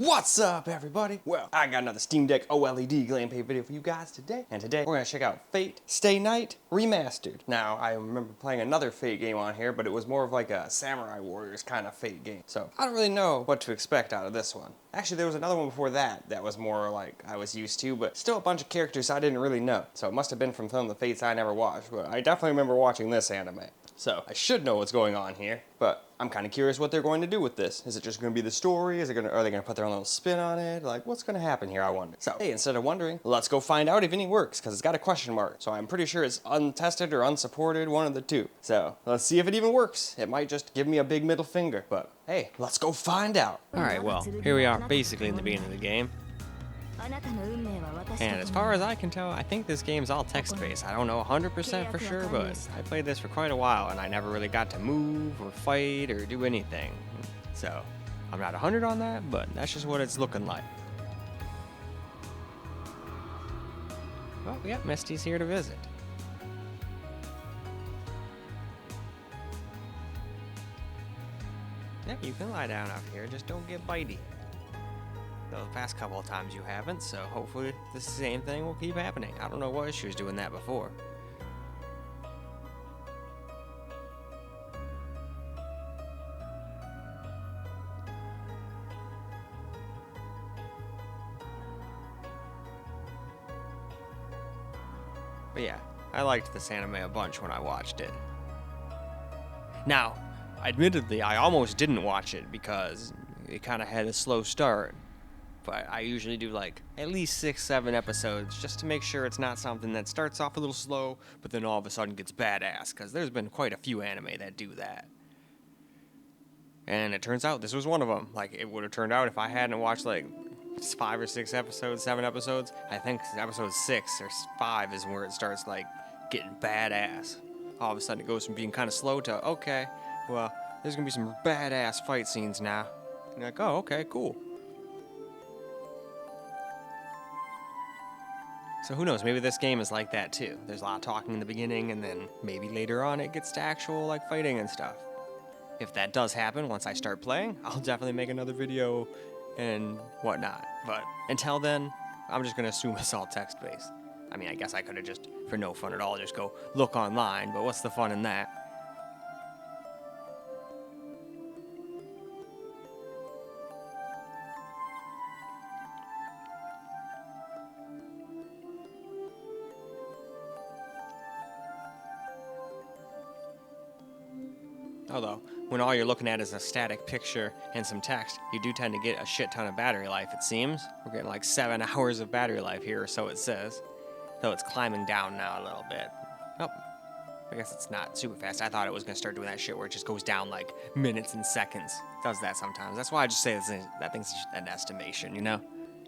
What's up, everybody? Well, I got another Steam Deck OLED gameplay video for you guys today. And today, we're gonna check out Fate Stay Night Remastered. Now, I remember playing another Fate game on here, but it was more of like a Samurai Warriors kind of Fate game. So, I don't really know what to expect out of this one. Actually, there was another one before that that was more like I was used to, but still a bunch of characters I didn't really know. So, it must have been from some of the Fates I never watched, but I definitely remember watching this anime. So, I should know what's going on here, but I'm kind of curious what they're going to do with this. Is it just going to be the story? Are they going to put their own little spin on it? Like, what's going to happen here, I wonder. So, hey, instead of wondering, let's go find out if any works, because it's got a question mark. So I'm pretty sure it's untested or unsupported, one of the two. So, let's see if it even works. It might just give me a big middle finger, but hey, let's go find out. Alright, well, here we are basically in the beginning of the game. And as far as I can tell, I think this game's all text-based. I don't know 100% for sure, but I played this for quite a while and I never really got to move or fight or do anything. So, I'm not 100 on that, but that's just what it's looking like. Well, yeah, Misty's here to visit. Yeah, you can lie down out here, just don't get bitey. Though the past couple of times you haven't, so hopefully the same thing will keep happening. I don't know why she was doing that before. But yeah, I liked this anime a bunch when I watched it. Now, admittedly, I almost didn't watch it because it kind of had a slow start. But I usually do like at least 6-7 episodes just to make sure it's not something that starts off a little slow, but then all of a sudden gets badass, because there's been quite a few anime that do that. And it turns out this was one of them. Like, it would have turned out if I hadn't watched like 5 or 6 episodes, 7 episodes. I think episode 6 or 5 is where it starts like getting badass. All of a sudden it goes from being kind of slow to, okay, well, there's gonna be some badass fight scenes now. And you're like, oh, okay, cool. So who knows, maybe this game is like that too. There's a lot of talking in the beginning, and then maybe later on it gets to actual like fighting and stuff. If that does happen once I start playing, I'll definitely make another video and whatnot. But until then, I'm just gonna assume it's all text-based. I mean, I guess I could have just, for no fun at all, just go look online, but what's the fun in that? Although, when all you're looking at is a static picture and some text, you do tend to get a shit ton of battery life, it seems. We're getting like 7 hours of battery life here, or so it says. Though it's climbing down now a little bit. Oh, I guess it's not super fast. I thought it was going to start doing that shit where it just goes down like minutes and seconds. It does that sometimes. That's why I just say that thing's an estimation, you know?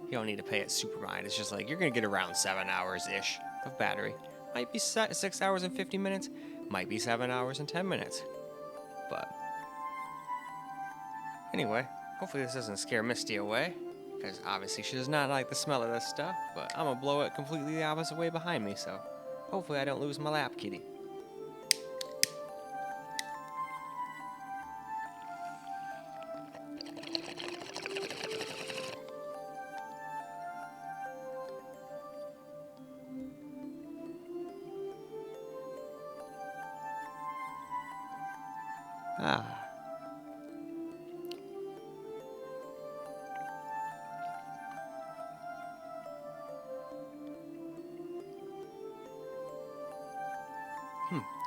You don't need to pay it super mind. It's just like, you're going to get around 7 hours-ish of battery. Might be 6 hours and 50 minutes. Might be 7 hours and 10 minutes. But anyway, hopefully this doesn't scare Misty away, because obviously she does not like the smell of this stuff, but I'm gonna blow it completely the opposite way behind me, so hopefully I don't lose my lap kitty. Ah.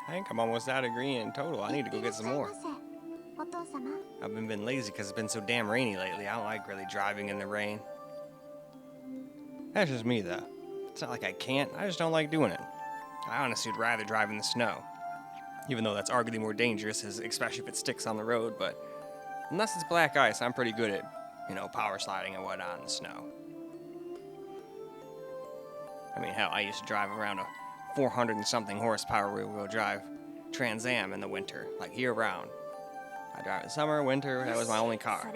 I think I'm almost out of green in total. I need to go get some more. I've been lazy because it's been so damn rainy lately. I don't like really driving in the rain. That's just me, though. It's not like I can't. I just don't like doing it. I honestly would rather drive in the snow. Even though that's arguably more dangerous, especially if it sticks on the road, but unless it's black ice, I'm pretty good at, power sliding and whatnot in the snow. I mean, hell, I used to drive around a 400 and something horsepower rear-wheel drive Trans Am in the winter, like year-round. I drive in summer, winter, that was my only car.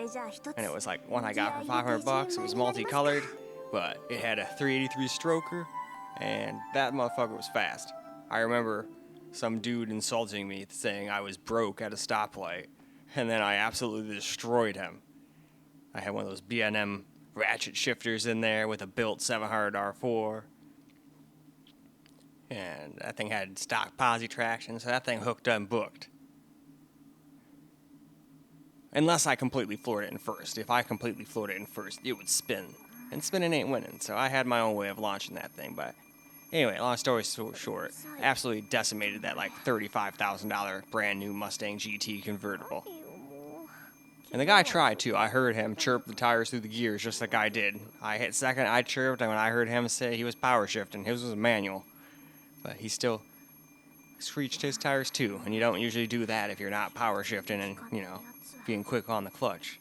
And it was like one I got for $500, it was multicolored, but it had a 383 stroker, and that motherfucker was fast. I remember some dude insulting me, saying I was broke at a stoplight, and then I absolutely destroyed him. I had one of those B&M ratchet shifters in there with a built 700R4. And that thing had stock posi traction, so that thing hooked and booked. Unless I completely floored it in first. If I completely floored it in first, it would spin. And spinning ain't winning, so I had my own way of launching that thing. But anyway, long story short, absolutely decimated that like $35,000 brand new Mustang GT convertible. And the guy tried too. I heard him chirp the tires through the gears just like I did. I hit second, I chirped, and when I heard him say he was power shifting, his was a manual. But he still screeched his tires too, and you don't usually do that if you're not power shifting and, being quick on the clutch.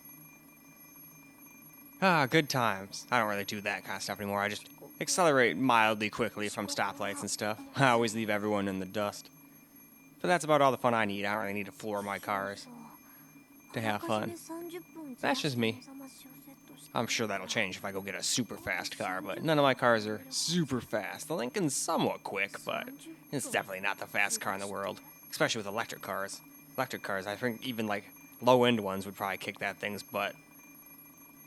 Good times. I don't really do that kind of stuff anymore. I just accelerate mildly quickly from stoplights and stuff. I always leave everyone in the dust. But that's about all the fun I need. I don't really need to floor my cars to have fun. That's just me. I'm sure that'll change if I go get a super fast car, but none of my cars are super fast. The Lincoln's somewhat quick, but it's definitely not the fastest car in the world, especially with electric cars. Electric cars, I think even like low-end ones would probably kick that thing's butt.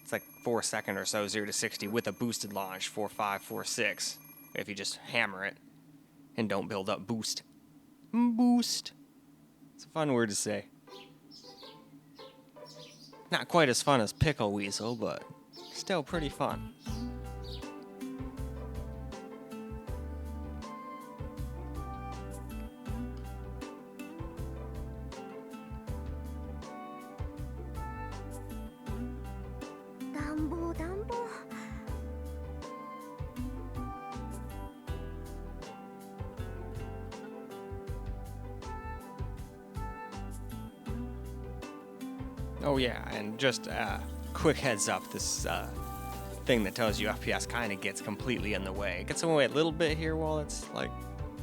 It's like 4 seconds or so, 0 to 60 with a boosted launch, 4.5, 4.6, if you just hammer it and don't build up boost. Boost. It's a fun word to say. Not quite as fun as Pickle Weasel, but still pretty fun. Oh yeah, and just quick heads up, this thing that tells you FPS kind of gets completely in the way. It gets in the way a little bit here while it's like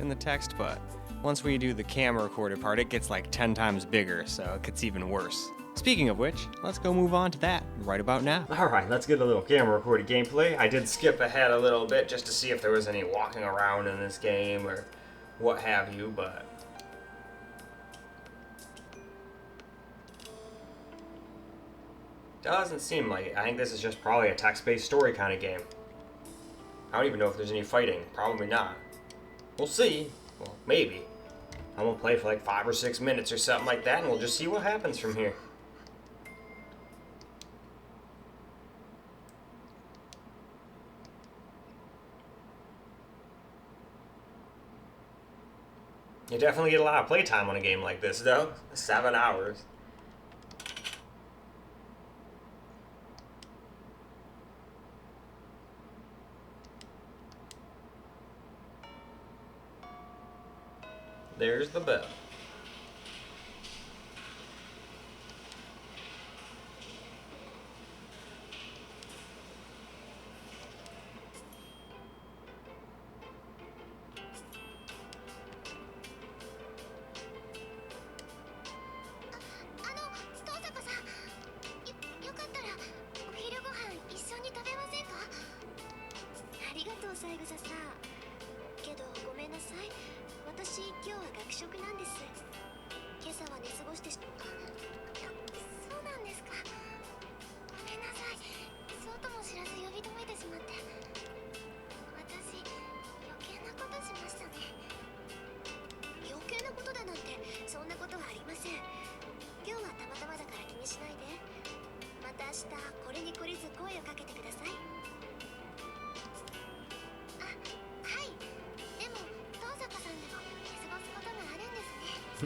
in the text, but once we do the camera recorded part, it gets like 10 times bigger, so it gets even worse. Speaking of which, let's go move on to that right about now. Alright, let's get a little camera recorded gameplay. I did skip ahead a little bit just to see if there was any walking around in this game or what have you, but doesn't seem like it. I think this is just probably a text-based story kind of game. I don't even know if there's any fighting. Probably not. We'll see. Well, maybe. I'm gonna play for like 5 or 6 minutes or something like that, and we'll just see what happens from here. You definitely get a lot of playtime on a game like this, though. 7 hours. There's the bell.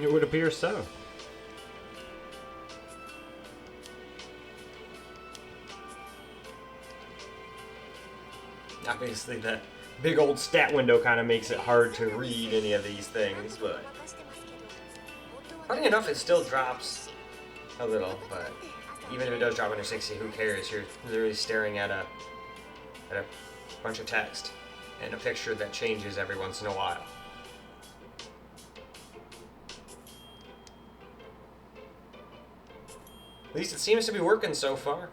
It would appear so. Obviously, that big old stat window kind of makes it hard to read any of these things, but funny enough, it still drops a little, but even if it does drop under 60, who cares? You're literally staring at a bunch of text and a picture that changes every once in a while. At least it seems to be working so far.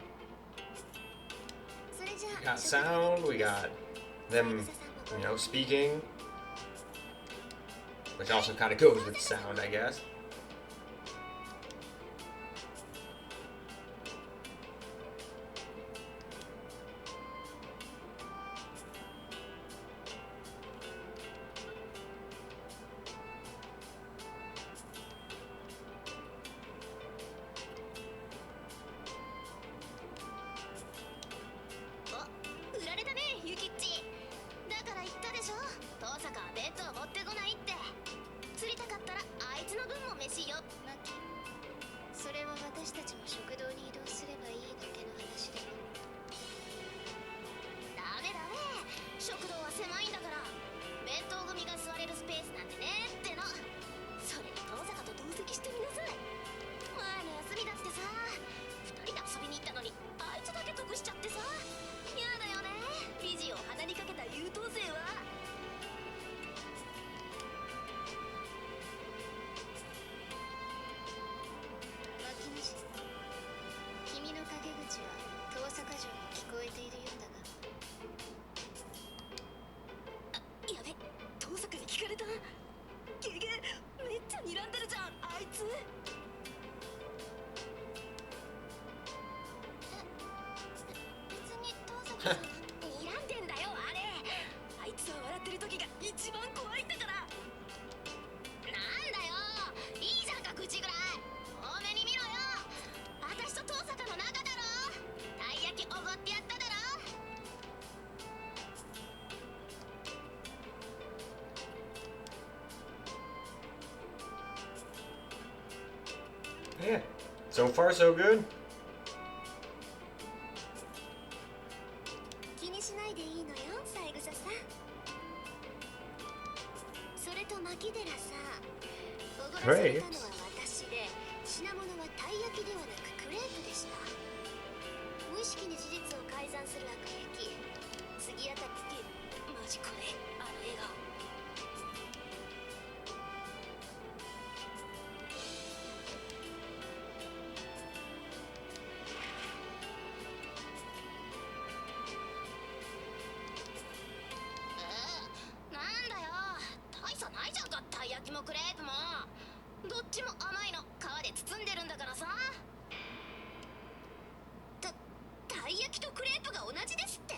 We got sound, we got them, speaking, which also kind of goes with sound, I guess. 睨んでんだよあれ。あいつは笑ってる時が一番怖いんだから。なんだよ、いいじゃんか口ぐらい。多めに見ろよ。私と遠坂の仲だろ。たい焼きおごってやっただろ。Yeah, so far so good. 気にしないでいいのよ、三枝さん。それと牧寺さん、おごらされたのは私で、品物はたい焼きではなくクレープでした。無意識に事実を改ざんする悪役。次あたりマジこれ、あの笑顔。なんだよ、大差ないじゃんか、たい焼きもクレープも。どっちも甘いの皮で包んでるんだからさ。たい焼きとクレープが同じですって。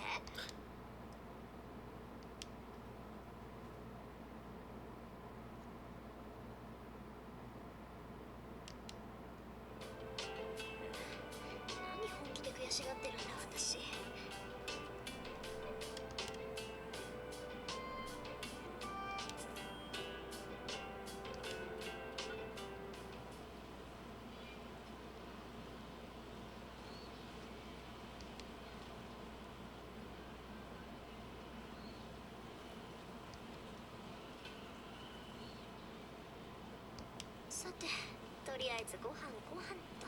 何本気で悔しがってるんだ私。さて、とりあえずご飯と。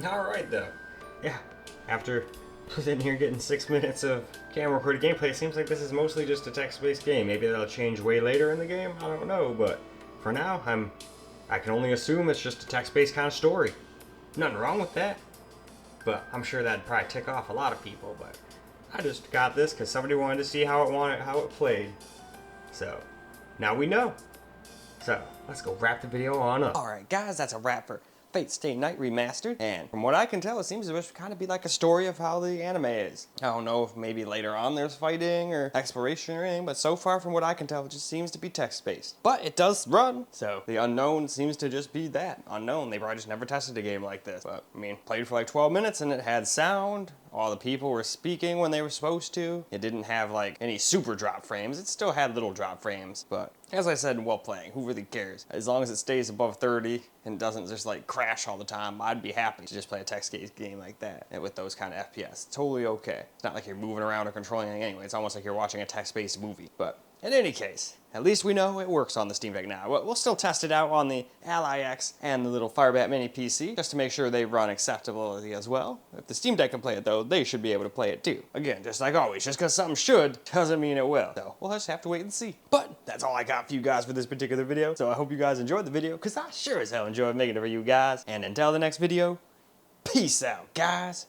Alright though. Yeah, after sitting here getting 6 minutes of camera recorded gameplay, it seems like this is mostly just a text-based game. Maybe that'll change way later in the game, I don't know, but for now, I can only assume it's just a text-based kind of story. Nothing wrong with that, but I'm sure that'd probably tick off a lot of people, but I just got this because somebody wanted to see how it played. So, now we know. So, let's go wrap the video on up. Alright guys, that's a wrap for Fate Stay Night Remastered, and from what I can tell, it seems to kind of be like a story of how the anime is. I don't know if maybe later on there's fighting or exploration or anything, but so far from what I can tell, it just seems to be text-based. But it does run, so the unknown seems to just be that, unknown. They probably just never tested a game like this. But, I mean, played for like 12 minutes and it had sound, all the people were speaking when they were supposed to. It didn't have like any super drop frames, it still had little drop frames, but as I said while playing, who really cares? As long as it stays above 30 and doesn't just like crash all the time, I'd be happy to just play a text-based game like that and with those kind of FPS. It's totally okay. It's not like you're moving around or controlling anything anyway. It's almost like you're watching a text-based movie. But in any case, at least we know it works on the Steam Deck now. We'll still test it out on the Ally X and the little Firebat Mini PC, just to make sure they run acceptably as well. If the Steam Deck can play it though, they should be able to play it too. Again, just like always, just because something should, doesn't mean it will. So, we'll just have to wait and see. But, that's all I got for you guys for this particular video. So I hope you guys enjoyed the video, because I sure as hell enjoyed making it for you guys. And until the next video, peace out, guys.